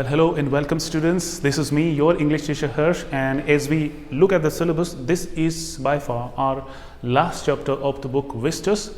Hello and welcome students. This is me, your English teacher Harsh, and as we look at the syllabus, this is by far our last chapter of the book Vistus,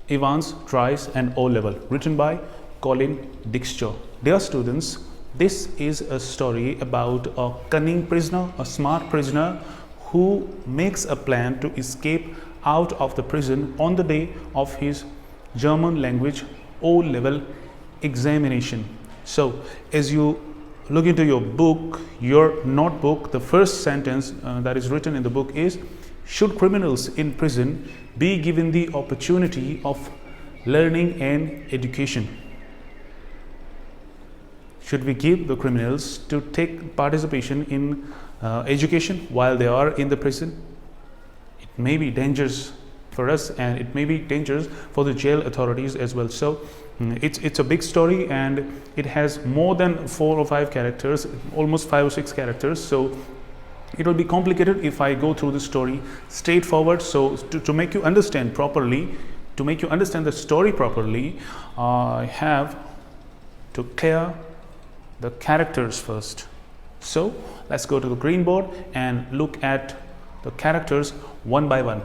Evans, Trice and O-Level, written by Colin Dixture. Dear students, this is a story about a cunning prisoner, a smart prisoner who makes a plan to escape out of the prison on the day of his German language O-Level examination. So, as you look into your book, your notebook, the first sentence that is written in the book is, should criminals in prison be given the opportunity of learning and education? Should we give the criminals to take participation in education while they are in the prison? It may be dangerous for us and it may be dangerous for the jail authorities as well. So it's a big story and it has more than 4 or 5 characters, almost 5 or 6 characters. So it will be complicated if I go through the story straightforward. So to make you understand properly, to make you understand the story properly, I have to clear the characters first. So let's go to the green board and look at the characters one by one.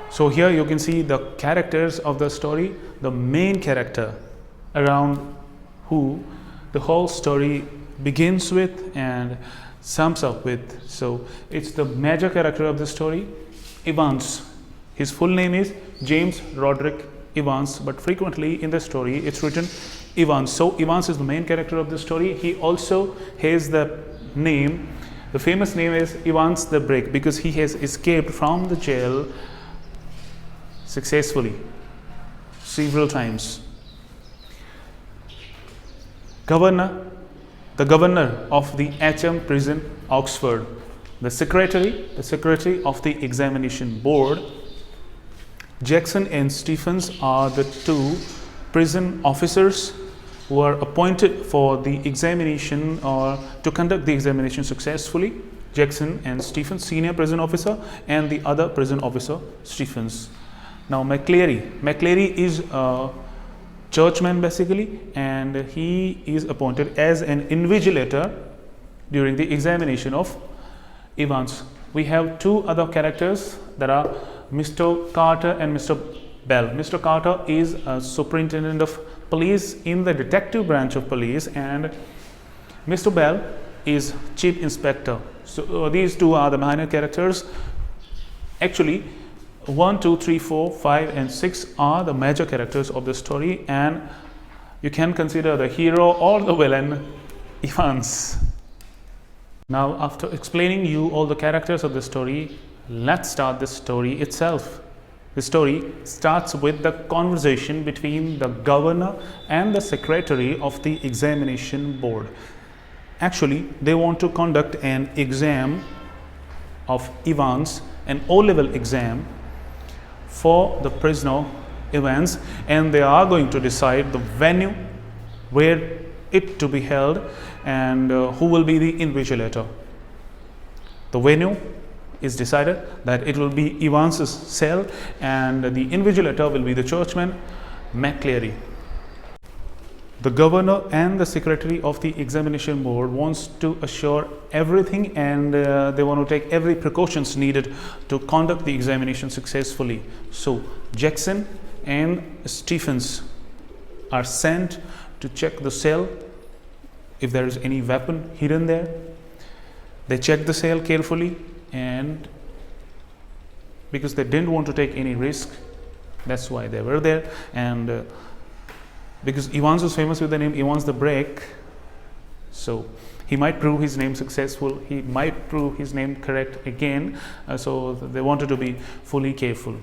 So here you can see the characters of the story, the main character around who the whole story begins with and sums up with. So it's the major character of the story, Evans. His full name is James Roderick Evans, but frequently in the story it's written Evans. So Evans is the main character of the story. He also has the name, the famous name is Evans the Brick, because he has escaped from the jail successfully several times. The governor of the HM prison, Oxford, the secretary of the examination board. Jackson and Stephens are the 2 prison officers who are appointed for the examination or to conduct the examination successfully. Jackson and Stephens, senior prison officer, and the other prison officer, Stephens. Now McCleary is a churchman basically, and he is appointed as an invigilator during the examination of Evans. We have 2 other characters that are Mr. Carter and Mr. Bell. Mr. Carter is a superintendent of police in the detective branch of police, and Mr. Bell is chief inspector. So these 2 are the minor characters. Actually 1, 2, 3, 4, 5 and 6 are the major characters of the story, and you can consider the hero or the villain Evans. Now, after explaining you all the characters of the story, let's start the story itself. The story starts with the conversation between the governor and the secretary of the examination board. Actually, they want to conduct an exam of Evans, an O-level exam for the prisoner Evans, and they are going to decide the venue where it to be held and who will be the invigilator. The venue is decided that it will be Evans's cell, and the invigilator will be the churchman McCleary. The governor and the secretary of the examination board wants to assure everything, and they want to take every precautions needed to conduct the examination successfully. So Jackson and Stephens are sent to check the cell if there is any weapon hidden there. They check the cell carefully, and because they didn't want to take any risk, that's why they were there. And because Evans was famous with the name Evans the Brick, so he might prove his name successful, he might prove his name correct again, so they wanted to be fully careful.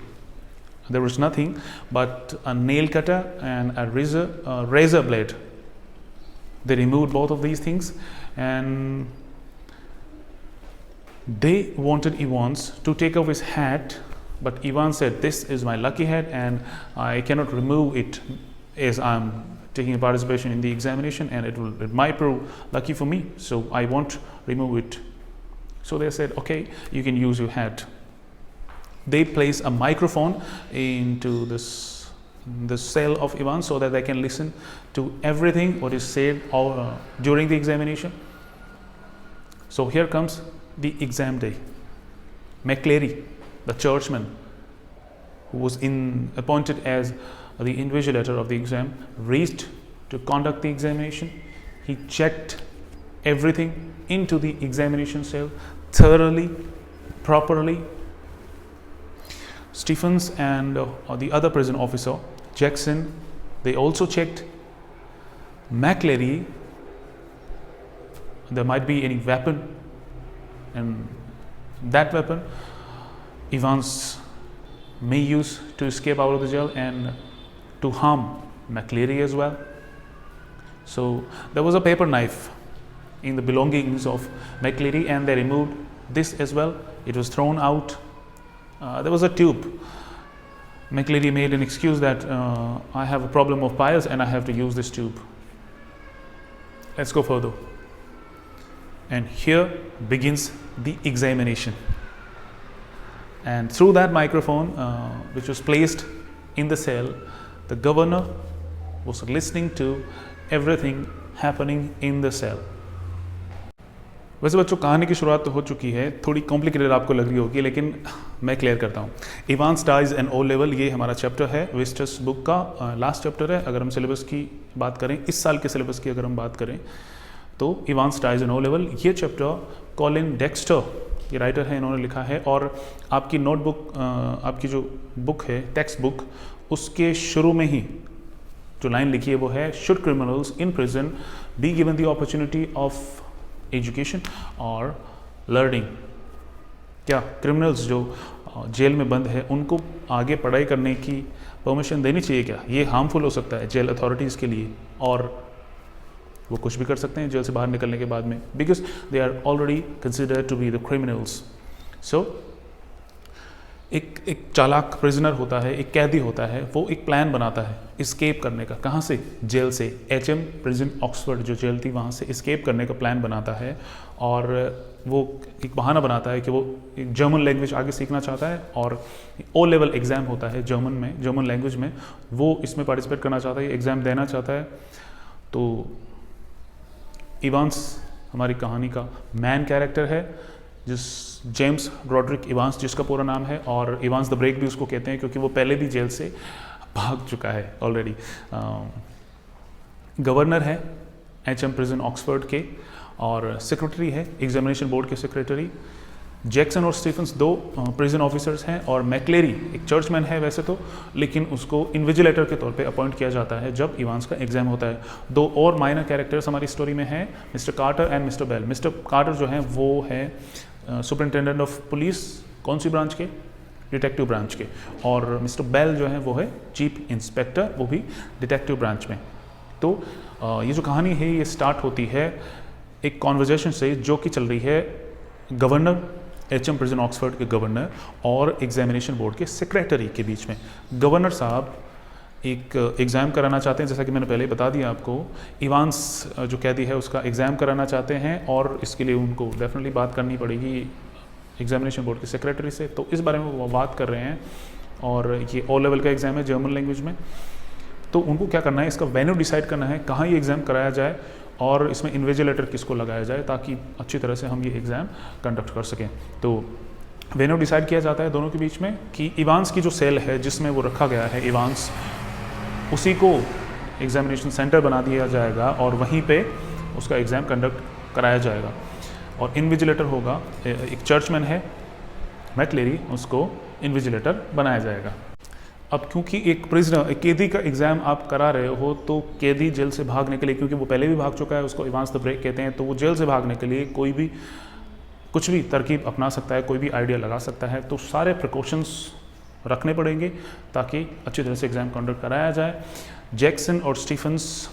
There was nothing but a nail cutter and a razor blade. They removed both of these things, and they wanted Evans to take off his hat, but Evans said, "This is my lucky hat and I cannot remove it as I'm taking participation in the examination, and it might prove lucky for me, so I won't remove it." So they said, "Okay, you can use your hat." They place a microphone into this the cell of Evans so that they can listen to everything what is said during the examination. So here comes the exam day. McCleary, the churchman who was appointed as the invigilator of the exam, reached to conduct the examination. He checked everything into the examination cell thoroughly, properly. Stephens and the other prison officer, Jackson, they also checked. McCleary, there might be any weapon, and that weapon Evans may use to escape out of the jail and to harm McCleary as well. So there was a paper knife in the belongings of McCleary, and they removed this as well. It was thrown out. There was a tube. McCleary made an excuse that I have a problem of piles and I have to use this tube. Let's go further. And here begins the examination. And through that microphone, which was placed in the cell, the governor was listening to everything happening in the cell. वैसे बच्चों, कहानी की शुरुआत तो हो चुकी है, थोड़ी कॉम्प्लिकेटेड आपको लग रही होगी, लेकिन मैं क्लियर करता हूँ. Evans dies an O level, ये हमारा चैप्टर है, विस्टस बुक का लास्ट चैप्टर है. अगर हम सिलेबस की बात करें, इस साल के सिलेबस की अगर हम बात करें, तो Evans dies an O level, ये चैप्टर कॉलिन डेक्स्टर, ये राइटर है, इन्होंने लिखा है. और आपकी नोटबुक, आपकी जो बुक है, टेक्स्ट बुक, उसके शुरू में ही जो लाइन लिखी है वो है, should criminals in prison be given the opportunity of education और लर्निंग. क्या क्रिमिनल्स जो जेल में बंद है उनको आगे पढ़ाई करने की परमिशन देनी चाहिए क्या? ये हार्मफुल हो सकता है जेल अथॉरिटीज़ के लिए, और वो कुछ भी कर सकते हैं जेल से बाहर निकलने के बाद में, because they are already considered to be the criminals. So एक चालाक प्रिजनर होता है, एक कैदी होता है, वो एक प्लान बनाता है इस्केप करने का. कहाँ से? जेल से. HM प्रिजन ऑक्सफोर्ड जो जेल थी वहाँ से इस्केप करने का प्लान बनाता है, और वो एक बहाना बनाता है कि वो एक जर्मन लैंग्वेज आगे सीखना चाहता है, और O लेवल एग्ज़ाम होता है जर्मन में, जर्मन लैंग्वेज में, वो इसमें पार्टिसिपेट करना चाहता है, एग्ज़ाम देना चाहता है. तो इवांस हमारी कहानी का मैन कैरेक्टर है, जिस जेम्स ब्रॉडरिक इवांस जिसका पूरा नाम है, और इवांस द ब्रेक भी उसको कहते हैं क्योंकि वो पहले भी जेल से भाग चुका है ऑलरेडी. गवर्नर है HM प्रिजन ऑक्सफोर्ड के, और सेक्रेटरी है एग्जामिनेशन बोर्ड के सेक्रेटरी. जैक्सन और स्टीफन्स दो प्रिजन ऑफिसर्स हैं, और मैक्लेरी एक चर्चमैन है वैसे तो, लेकिन उसको इन्विजिलेटर के तौर पे अपॉइंट किया जाता है जब इवांस का एग्जाम होता है. दो और माइनर कैरेक्टर्स हमारी स्टोरी में हैं, mister Carter and mister Bell. Mister Carter जो हैं वो है सुपरिटेंडेंट ऑफ पुलिस, कौन सी ब्रांच के? डिटेक्टिव ब्रांच के. और मिस्टर बेल जो है वो है चीफ इंस्पेक्टर, वो भी डिटेक्टिव ब्रांच में. तो ये जो कहानी है ये स्टार्ट होती है एक कॉन्वर्जेशन से जो कि चल रही है गवर्नर, HM प्रिजन ऑक्सफोर्ड के गवर्नर और एग्जामिनेशन बोर्ड के सेक्रेटरी के बीच में. गवर्नर साहब एक एग्ज़ाम कराना चाहते हैं, जैसा कि मैंने पहले बता दिया आपको. इवांस जो कैदी है उसका एग्ज़ाम कराना चाहते हैं, और इसके लिए उनको डेफिनेटली बात करनी पड़ेगी एग्जामिनेशन बोर्ड के सेक्रेटरी से. तो इस बारे में वो बात कर रहे हैं, और ये O लेवल का एग्ज़ाम है जर्मन लैंग्वेज में. तो उनको क्या करना है, इसका वेन्यू डिसाइड करना है, कहाँ ये एग्ज़ाम कराया जाए, और इसमें इन्विजिलेटर किसको लगाया जाए ताकि अच्छी तरह से हम ये एग्ज़ाम कंडक्ट कर सकें. तो वेन्यू डिसाइड किया जाता है दोनों के बीच में कि इवांस की जो सेल है जिसमें वो रखा गया है इवांस, उसी को एग्जामिनेशन सेंटर बना दिया जाएगा, और वहीं पे उसका एग्ज़ाम कंडक्ट कराया जाएगा. और इन्विजिलेटर होगा, एक चर्चमैन है मैक्लेरी, उसको इन्विजिलेटर बनाया जाएगा. अब क्योंकि एक प्रिजनर, एक कैदी का एग्ज़ाम आप करा रहे हो, तो कैदी जेल से भागने के लिए, क्योंकि वो पहले भी भाग चुका है, उसको इवांस द ब्रेक कहते हैं, तो वो जेल से भागने के लिए कोई भी कुछ भी तरकीब अपना सकता है, कोई भी आइडिया लगा सकता है. तो सारे प्रिकॉशंस रखने पड़ेंगे ताकि अच्छी तरह से एग्ज़ाम कंडक्ट कराया जाए. जैक्सन और स्टीफन्स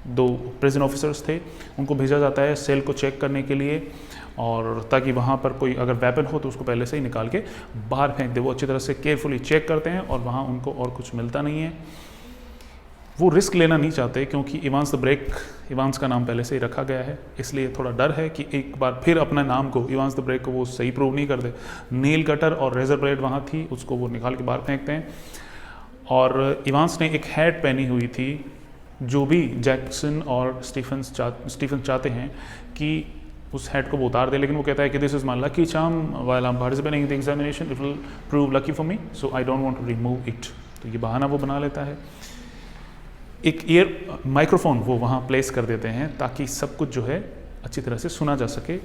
दो प्रिजन ऑफिसर्स थे, उनको भेजा जाता है सेल को चेक करने के लिए, और ताकि वहाँ पर कोई अगर वेपन हो तो उसको पहले से ही निकाल के बाहर फेंक दे. वो अच्छी तरह से केयरफुली चेक करते हैं, और वहाँ उनको और कुछ मिलता नहीं है. वो रिस्क लेना नहीं चाहते क्योंकि इवांस द ब्रेक, इवांस का नाम पहले से ही रखा गया है, इसलिए थोड़ा डर है कि एक बार फिर अपने नाम को, इवांस द ब्रेक को वो सही प्रूव नहीं कर दे. नील कटर और रेजर ब्लेड वहाँ थी, उसको वो निकाल के बाहर फेंकते हैं. और इवांस ने एक हैट पहनी हुई थी, जो भी जैक्सन और स्टीफन चाहते हैं कि उस हैट को वो उतार दे, लेकिन वो कहता है कि this is my lucky charm while I am participating in the examination, it will prove lucky for me, so I don't want to remove it. तो ये बहाना वो बना लेता है। एक माइक्रोफोन वो वहाँ प्लेस कर देते हैं ताकि सब कुछ जो है अच्छी तरह से सुना जा सके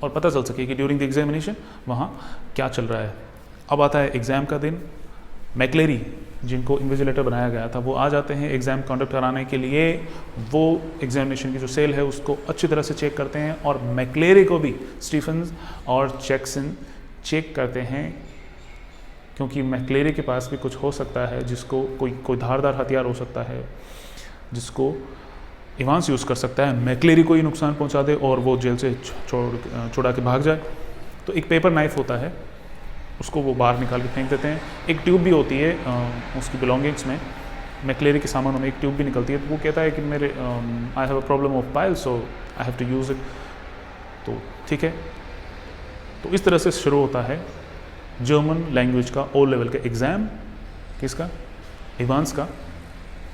और पता चल सके कि ड्यूरिंग द एग्जामिनेशन वहाँ क्या चल रहा है। अब आता है एग्ज़ाम का दिन। मैक्लेरी, जिनको इन्विजिलेटर बनाया गया था, वो आ जाते हैं एग्ज़ाम कंडक्ट कराने के लिए। वो एग्जामिनेशन की जो सेल है उसको अच्छी तरह से चेक करते हैं और मैक्लेरी को भी स्टीफन्स और जैक्सन चेक करते हैं, क्योंकि मैक्लेरी के पास भी कुछ हो सकता है जिसको कोई धारदार हथियार हो सकता है जिसको इवांस यूज़ कर सकता है, मैक्लेरी को ही नुकसान पहुंचा दे और वो जेल से छुड़ा के भाग जाए। तो एक पेपर नाइफ होता है, उसको वो बाहर निकाल के फेंक देते हैं। एक ट्यूब भी होती है उसकी बिलोंगिंग्स में, मैक्लेरी के सामानों में एक ट्यूब भी निकलती है। तो वो कहता है कि मेरे I have a problem of pile, so I have to use it. तो ठीक है, तो इस तरह से शुरू होता है जर्मन लैंग्वेज का ओ लेवल का एग्ज़ाम। किसका? इवांस का।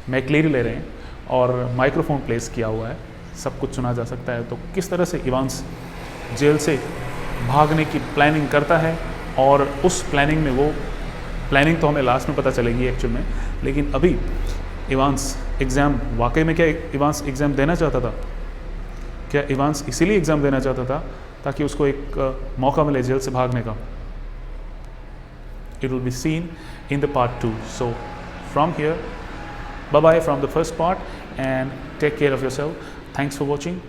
मैक्लेरी ले रहे हैं और माइक्रोफोन प्लेस किया हुआ है, सब कुछ सुना जा सकता है। तो किस तरह से इवांस जेल से भागने की प्लानिंग करता है, और उस प्लानिंग में प्लानिंग तो हमें लास्ट में पता चलेगी एक्चुअल में, लेकिन अभी इवांस एग्ज़ाम वाकई में क्या इवांस एग्ज़ाम देना चाहता था? क्या इवांस इसीलिए एग्ज़ाम देना चाहता था ताकि उसको एक मौका मिले जेल से भागने का? It will be seen in the part 2. So from here, bye bye from the first part and take care of yourself. Thanks for watching.